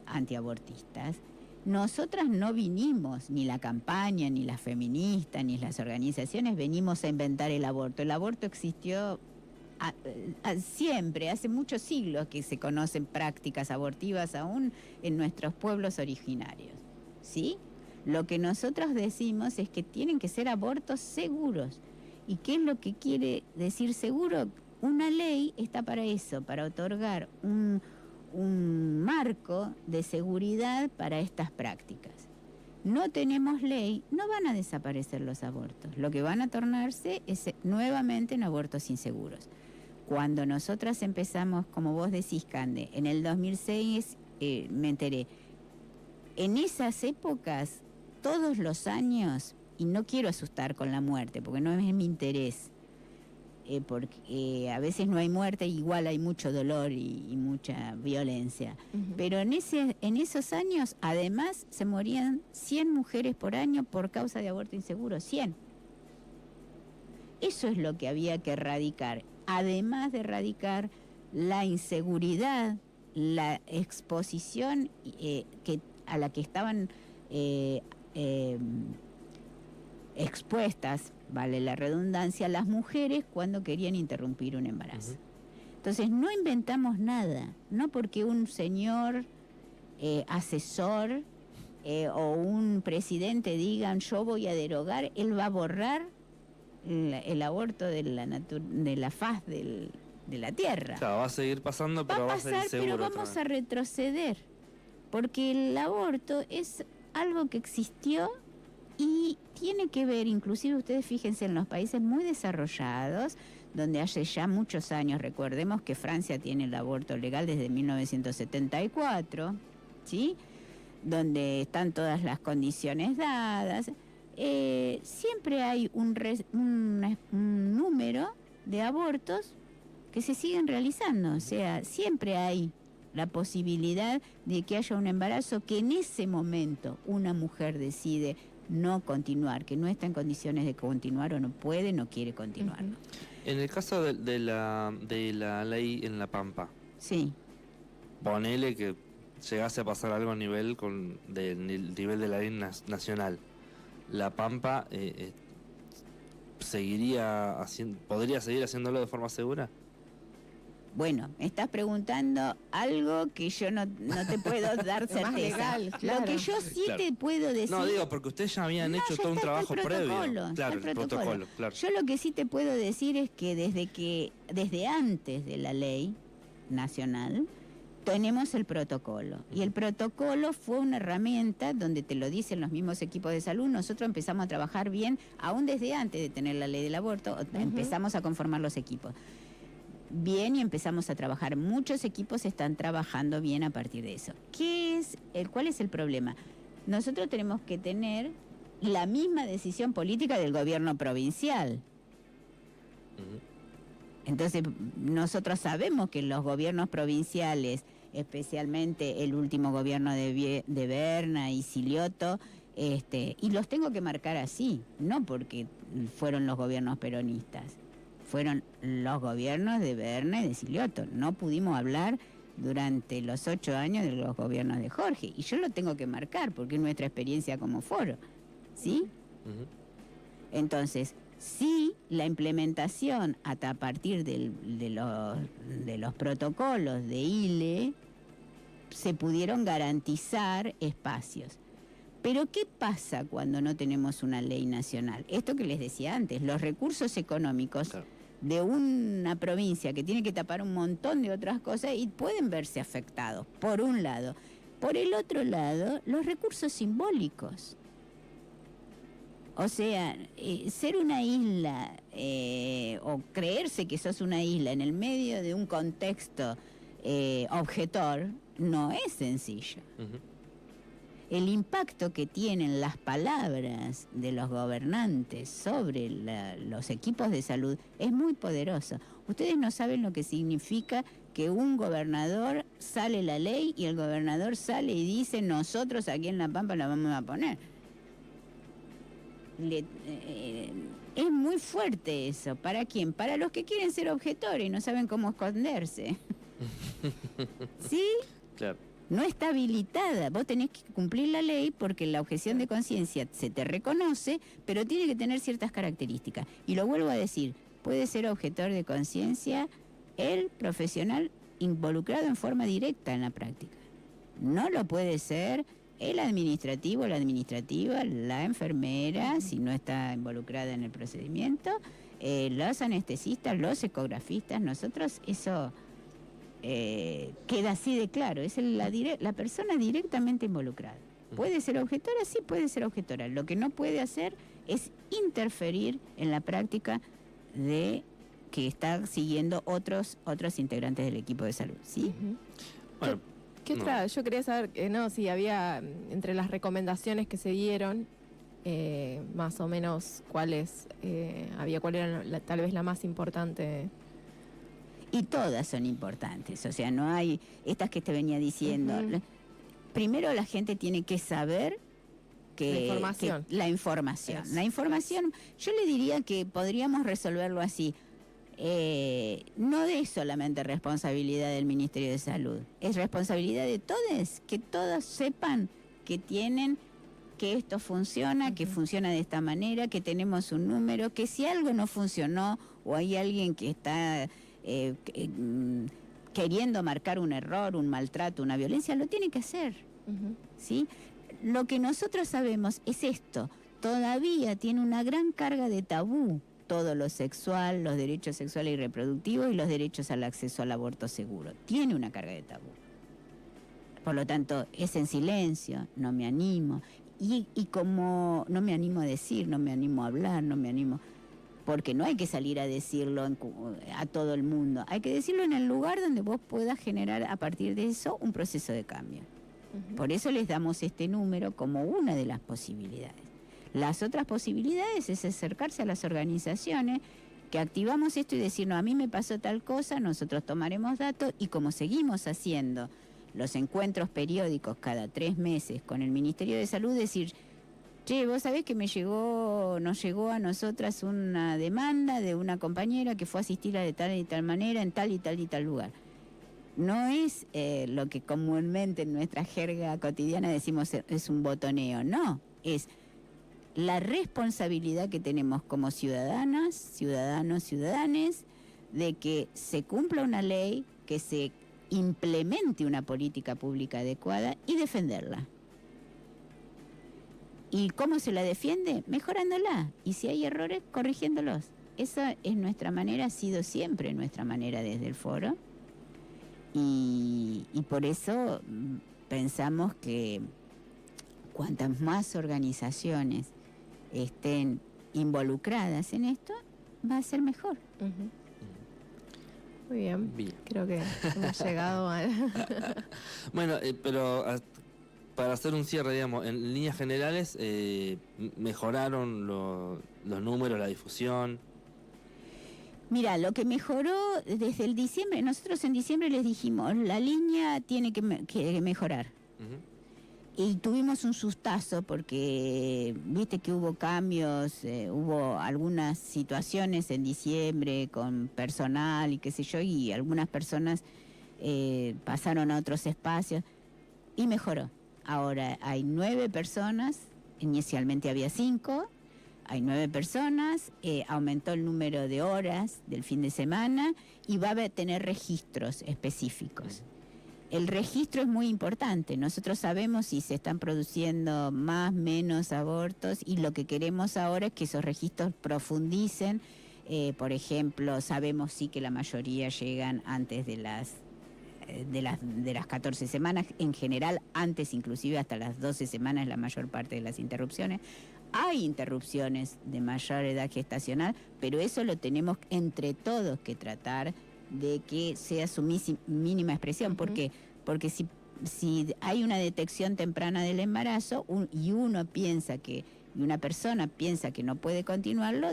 antiabortistas. Nosotras no vinimos, ni la campaña, ni las feministas, ni las organizaciones, venimos a inventar el aborto. El aborto existió siempre, hace muchos siglos que se conocen prácticas abortivas aún en nuestros pueblos originarios, ¿sí? Lo que nosotros decimos es que tienen que ser abortos seguros. ¿Y qué es lo que quiere decir seguro? Una ley está para eso, para otorgar un marco de seguridad para estas prácticas. No tenemos ley, no van a desaparecer los abortos. Lo que van a tornarse es nuevamente en abortos inseguros. Cuando nosotras empezamos, como vos decís, Cande, en el 2006 me enteré. En esas épocas, todos los años, y no quiero asustar con la muerte, porque no es mi interés, porque a veces no hay muerte, igual hay mucho dolor y mucha violencia. Pero en esos años, además, se morían 100 mujeres por año por causa de aborto inseguro, 100. Eso es lo que había que erradicar, además de erradicar la inseguridad, la exposición a la que estaban expuestas, vale la redundancia, las mujeres cuando querían interrumpir un embarazo. Entonces no inventamos nada, no porque un señor asesor o un presidente digan yo voy a derogar, él va a borrar el aborto de la faz de la tierra. Claro, va a seguir pasando, pero va a ser inseguro. Pero vamos a retroceder, porque el aborto es algo que existió y tiene que ver, inclusive ustedes fíjense en los países muy desarrollados, donde hace ya muchos años, recordemos que Francia tiene el aborto legal desde 1974, ¿sí? Donde están todas las condiciones dadas, siempre hay un número de abortos que se siguen realizando, o sea, siempre hay la posibilidad de que haya un embarazo que en ese momento una mujer decide no continuar, que no está en condiciones de continuar o no puede, no quiere continuar. En el caso de la ley en La Pampa, sí, ponele que llegase a pasar algo a nivel del nivel de la ley nacional. La Pampa podría seguir haciéndolo de forma segura. Bueno, me estás preguntando algo que yo no te puedo dar certeza. Legal, claro. Lo que yo sí te puedo decir... No, digo, porque ustedes ya habían hecho todo un trabajo previo. Claro, el protocolo, claro. Yo lo que sí te puedo decir es que desde antes de la ley nacional tenemos el protocolo. Y el protocolo fue una herramienta donde te lo dicen los mismos equipos de salud. Nosotros empezamos a trabajar bien, aún desde antes de tener la ley del aborto, empezamos a conformar los equipos. Bien, y empezamos a trabajar. Muchos equipos están trabajando bien a partir de eso. ¿Cuál es el problema? Nosotros tenemos que tener la misma decisión política del gobierno provincial. Entonces, nosotros sabemos que los gobiernos provinciales, especialmente el último gobierno de Berna y Silioto, y los tengo que marcar así, no porque fueron los gobiernos peronistas. Fueron los gobiernos de Berna y de Silioto. No pudimos hablar durante los 8 años de los gobiernos de Jorge. Y yo lo tengo que marcar porque es nuestra experiencia como foro. ¿Sí? Entonces, sí, la implementación a partir de los protocolos de ILE se pudieron garantizar espacios. Pero ¿qué pasa cuando no tenemos una ley nacional? Esto que les decía antes, los recursos económicos... Claro. De una provincia que tiene que tapar un montón de otras cosas y pueden verse afectados, por un lado. Por el otro lado, los recursos simbólicos. O sea, ser una isla o creerse que sos una isla en el medio de un contexto objetor no es sencillo. El impacto que tienen las palabras de los gobernantes sobre los equipos de salud es muy poderoso. Ustedes no saben lo que significa que un gobernador sale la ley y el gobernador sale y dice nosotros aquí en La Pampa la vamos a poner. Es muy fuerte eso. ¿Para quién? Para los que quieren ser objetores y no saben cómo esconderse. ¿Sí? Claro. No está habilitada. Vos tenés que cumplir la ley porque la objeción de conciencia se te reconoce, pero tiene que tener ciertas características. Y lo vuelvo a decir, puede ser objetor de conciencia el profesional involucrado en forma directa en la práctica. No lo puede ser el administrativo, la administrativa, la enfermera, si no está involucrada en el procedimiento, los anestesistas, los ecografistas. Nosotros eso... queda así de claro, es la persona directamente involucrada. ¿Puede ser objetora? Sí, puede ser objetora. Lo que no puede hacer es interferir en la práctica de que están siguiendo otros integrantes del equipo de salud, ¿sí? Bueno, ¿Qué otra? Yo quería saber, si había entre las recomendaciones que se dieron, más o menos cuál era tal vez la más importante. Y todas son importantes, o sea, no hay estas que te venía diciendo. Uh-huh. Primero la gente tiene que saber la información. Yo le diría que podríamos resolverlo así. No es solamente responsabilidad del Ministerio de Salud, es responsabilidad de todos, que todos sepan que esto funciona, que funciona de esta manera, que tenemos un número, que si algo no funcionó o hay alguien que está queriendo marcar un error, un maltrato, una violencia, lo tiene que hacer. Uh-huh. ¿Sí? Lo que nosotros sabemos es esto: todavía tiene una gran carga de tabú todo lo sexual, los derechos sexuales y reproductivos y los derechos al acceso al aborto seguro. Tiene una carga de tabú. Por lo tanto, es en silencio, no me animo. Y como no me animo a decir, no me animo a hablar, no me animo... Porque no hay que salir a decirlo a todo el mundo. Hay que decirlo en el lugar donde vos puedas generar a partir de eso un proceso de cambio. Uh-huh. Por eso les damos este número como una de las posibilidades. Las otras posibilidades es acercarse a las organizaciones, que activamos esto y decir, no, a mí me pasó tal cosa, nosotros tomaremos datos, y como seguimos haciendo los encuentros periódicos cada 3 meses con el Ministerio de Salud, decir, che, vos sabés que nos llegó a nosotras una demanda de una compañera que fue a asistir de tal y tal manera en tal y tal y tal lugar. No es lo que comúnmente en nuestra jerga cotidiana decimos es un botoneo, no, es la responsabilidad que tenemos como ciudadanas, ciudadanos, ciudadanes, de que se cumpla una ley, que se implemente una política pública adecuada y defenderla. ¿Y cómo se la defiende? Mejorándola. Y si hay errores, corrigiéndolos. Esa es nuestra manera, ha sido siempre nuestra manera desde el foro. Y por eso pensamos que cuantas más organizaciones estén involucradas en esto, va a ser mejor. Uh-huh. Muy bien. Creo que hemos llegado a... Bueno, pero para hacer un cierre, digamos, en líneas generales, ¿mejoraron los números, la difusión? Mira, lo que mejoró desde el diciembre, nosotros en diciembre les dijimos, la línea tiene que mejorar. Uh-huh. Y tuvimos un sustazo porque, viste que hubo cambios, hubo algunas situaciones en diciembre con personal y qué sé yo, y algunas personas pasaron a otros espacios y mejoró. Ahora hay 9 personas, inicialmente había 5, hay 9 personas, aumentó el número de horas del fin de semana y va a tener registros específicos. El registro es muy importante. Nosotros sabemos si se están produciendo más, menos abortos, y lo que queremos ahora es que esos registros profundicen. Por ejemplo, sabemos sí que la mayoría llegan antes de las 14 semanas, en general antes inclusive hasta las 12 semanas la mayor parte de las interrupciones. Hay interrupciones de mayor edad gestacional, pero eso lo tenemos entre todos que tratar de que sea su mínima expresión. ¿Por qué? Porque si hay una detección temprana del embarazo y una persona piensa que no puede continuarlo,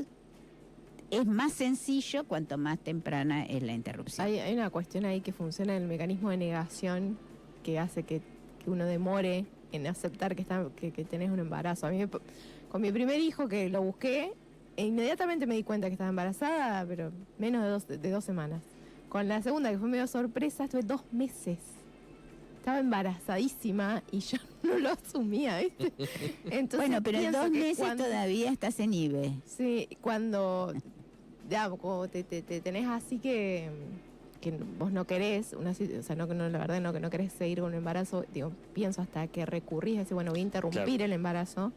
es más sencillo cuanto más temprana es la interrupción. Hay una cuestión ahí que funciona, el mecanismo de negación, que hace que uno demore en aceptar que tenés un embarazo. A mí con mi primer hijo, que lo busqué, inmediatamente me di cuenta que estaba embarazada, pero menos de 2 semanas. Con la segunda, que fue medio sorpresa, estuve 2 meses. Estaba embarazadísima y yo no lo asumía, ¿viste? Entonces, bueno, pero en 2 meses todavía estás en IVE. Sí, cuando te tenés así que vos no querés, o sea, no, la verdad no, que no querés seguir con un embarazo, digo, pienso hasta que recurrís a decir, bueno, voy a interrumpir el embarazo,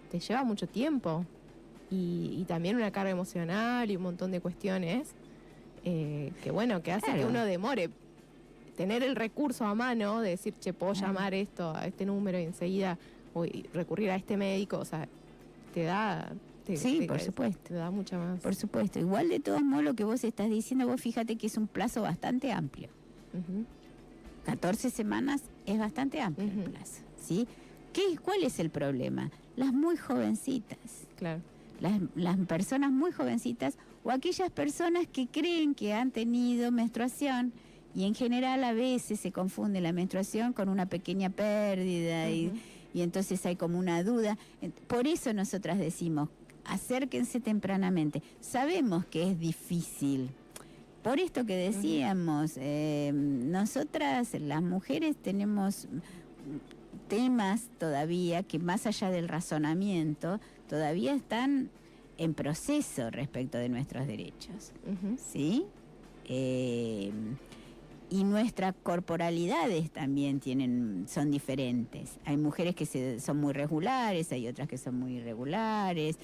te lleva mucho tiempo. Y también una carga emocional y un montón de cuestiones que hace que uno demore. Tener el recurso a mano de decir, che, puedo llamar a este número y enseguida recurrir a este médico, o sea, te da... por supuesto. Te da mucha más. Por supuesto. Igual, de todos modos, lo que vos estás diciendo, vos fíjate que es un plazo bastante amplio. Uh-huh. 14 semanas es bastante amplio el plazo, ¿sí? ¿Cuál es el problema? las muy jovencitas. Claro. Las personas muy jovencitas o aquellas personas que creen que han tenido menstruación y en general a veces se confunde la menstruación con una pequeña pérdida y entonces hay como una duda. Por eso nosotras decimos, acérquense tempranamente. Sabemos que es difícil. Por esto que decíamos, nosotras las mujeres tenemos temas todavía que más allá del razonamiento todavía están en proceso respecto de nuestros derechos, ¿sí? Y nuestras corporalidades también son diferentes. Hay mujeres que son muy regulares, hay otras que son muy irregulares,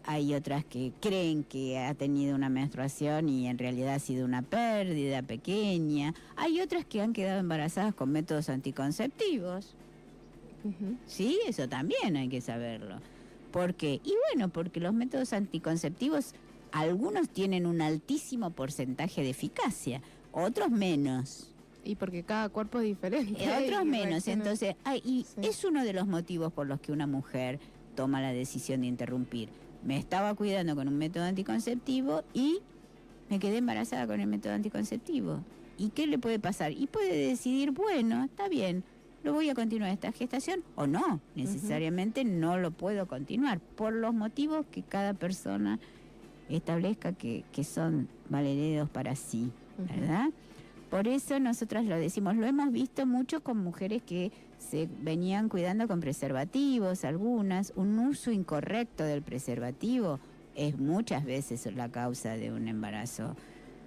hay otras que creen que ha tenido una menstruación y en realidad ha sido una pérdida pequeña. Hay otras que han quedado embarazadas con métodos anticonceptivos. Sí, eso también hay que saberlo. ¿Por qué? Y bueno, porque los métodos anticonceptivos, algunos tienen un altísimo porcentaje de eficacia, otros menos. Y porque cada cuerpo es diferente. Otros menos. Entonces, es uno de los motivos por los que una mujer toma la decisión de interrumpir. Me estaba cuidando con un método anticonceptivo y me quedé embarazada con el método anticonceptivo. ¿Y qué le puede pasar? Y puede decidir, bueno, está bien, lo voy a continuar esta gestación o no, necesariamente no lo puedo continuar, por los motivos que cada persona establezca que son valederos para sí, ¿verdad? Por eso nosotras lo decimos, lo hemos visto mucho con mujeres que se venían cuidando con preservativos, algunas, un uso incorrecto del preservativo es muchas veces la causa de un embarazo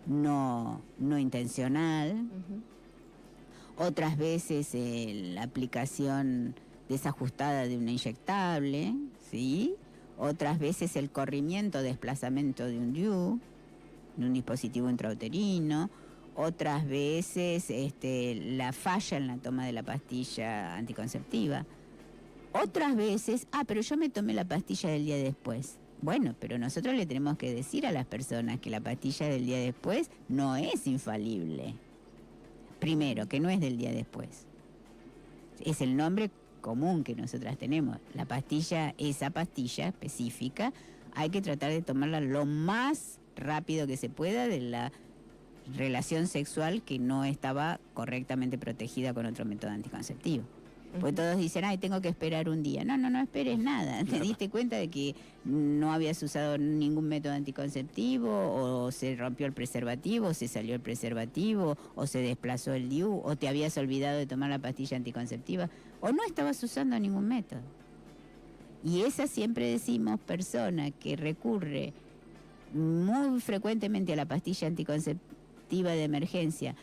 no intencional. Otras veces la aplicación desajustada de una inyectable, ¿sí? Otras veces el corrimiento, desplazamiento de un DIU, de un dispositivo intrauterino. Otras veces la falla en la toma de la pastilla anticonceptiva. Otras veces, pero yo me tomé la pastilla del día después. Bueno, pero nosotros le tenemos que decir a las personas que la pastilla del día después no es infalible. Primero, que no es del día después. Es el nombre común que nosotras tenemos. La pastilla, esa pastilla específica, hay que tratar de tomarla lo más rápido que se pueda de la relación sexual que no estaba correctamente protegida con otro método anticonceptivo. Pues todos dicen, tengo que esperar un día. No esperes nada. Te diste cuenta de que no habías usado ningún método anticonceptivo, o se rompió el preservativo, o se salió el preservativo, o se desplazó el DIU, o te habías olvidado de tomar la pastilla anticonceptiva, o no estabas usando ningún método. Y esa siempre decimos, persona que recurre muy frecuentemente a la pastilla anticonceptiva de emergencia,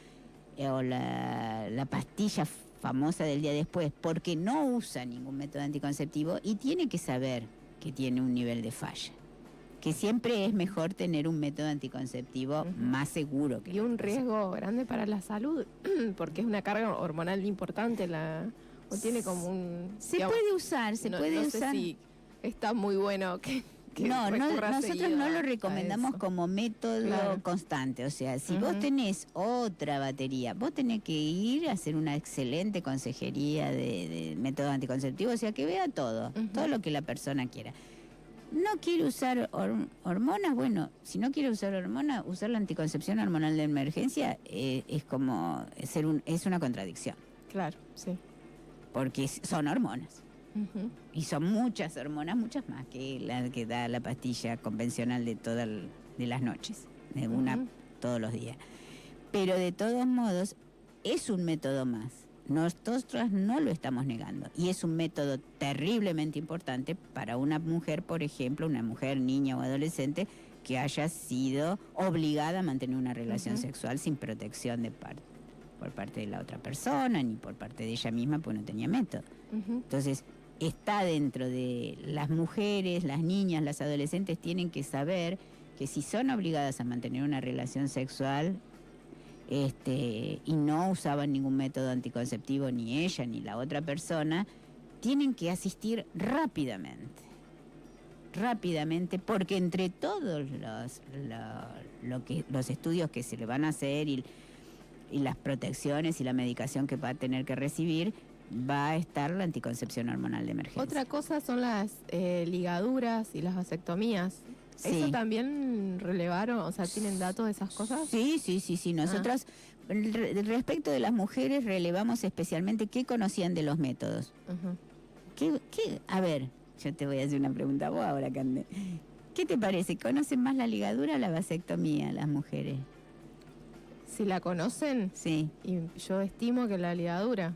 o la pastilla famosa del día después, porque no usa ningún método anticonceptivo y tiene que saber que tiene un nivel de falla. Que siempre es mejor tener un método anticonceptivo más seguro. Y un riesgo grande para la salud, porque es una carga hormonal importante, o tiene como un... Se puede usar. No sé si está muy bueno que nosotros no lo recomendamos como método constante. O sea, si vos tenés otra batería, vos tenés que ir a hacer una excelente consejería de método anticonceptivo, o sea, que vea todo lo que la persona quiera. ¿No quiere usar hormonas? Bueno, si no quiere usar hormonas, usar la anticoncepción hormonal de emergencia es como es una contradicción. Claro, sí. Porque son hormonas. Y son muchas hormonas, muchas más que la que da la pastilla convencional de las noches, de una todos los días. Pero de todos modos, es un método más. Nosotros no lo estamos negando. Y es un método terriblemente importante para una mujer, por ejemplo, una mujer, niña o adolescente, que haya sido obligada a mantener una relación sexual sin protección por parte de la otra persona, ni por parte de ella misma, pues no tenía método. Entonces, está dentro de las mujeres, las niñas, las adolescentes tienen que saber que si son obligadas a mantener una relación sexual y no usaban ningún método anticonceptivo, ni ella ni la otra persona, tienen que asistir rápidamente, porque entre todos los estudios que se le van a hacer y las protecciones y la medicación que va a tener que recibir, va a estar la anticoncepción hormonal de emergencia. Otra cosa son las ligaduras y las vasectomías. Sí. ¿Eso también relevaron? O sea, ¿tienen datos de esas cosas? Sí. Nosotros, respecto de las mujeres, relevamos especialmente qué conocían de los métodos. Ujú. A ver, yo te voy a hacer una pregunta a vos ahora, Cande. ¿Qué te parece? ¿Conocen más la ligadura o la vasectomía las mujeres? Si la conocen, Sí. y yo estimo que la ligadura.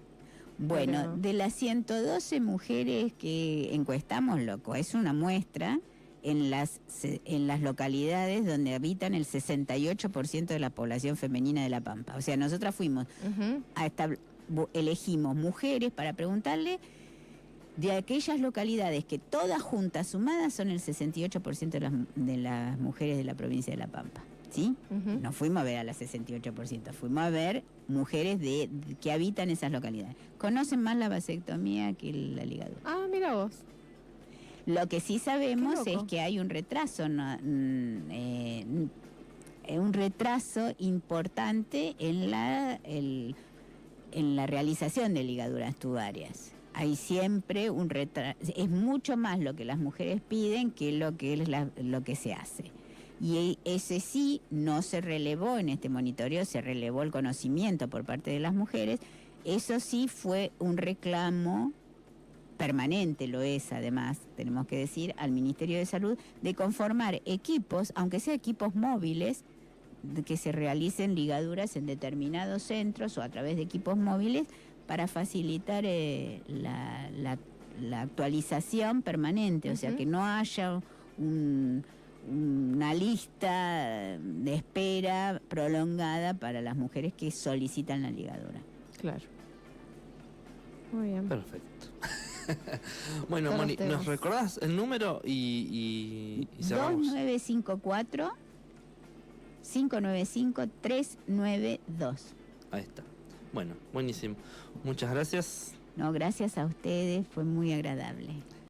Bueno, Pero- de las 112 mujeres que encuestamos, loco, es una muestra en las localidades donde habitan el 68% de la población femenina de La Pampa. O sea, nosotras fuimos Ujú. elegimos mujeres para preguntarle de aquellas localidades que todas juntas sumadas son el 68% de las mujeres de la provincia de La Pampa. ¿Sí? Ujú. No fuimos a ver a las 68%, fuimos a ver mujeres que habitan esas localidades. Conocen más la vasectomía que la ligadura. Ah, mira vos. Lo que sí sabemos Qué es loco. que hay un retraso, un retraso importante en la realización de ligaduras tubarias. Hay siempre un retraso, es mucho más lo que las mujeres piden que lo que se hace. Y ese sí no se relevó en este monitoreo, se relevó el conocimiento por parte de las mujeres. Eso sí fue un reclamo permanente, lo es además, tenemos que decir, al Ministerio de Salud, de conformar equipos, aunque sea equipos móviles, que se realicen ligaduras en determinados centros o a través de equipos móviles para facilitar la actualización permanente, o sea, Ujú. que no haya una lista de espera prolongada para las mujeres que solicitan la ligadura. Claro. Muy bien. Perfecto. Bueno, Todos Moni, los temas. ¿nos recordás el número y cerramos? 2954 595 392. Ahí está. Bueno, buenísimo. Muchas gracias. No, gracias a ustedes, fue muy agradable.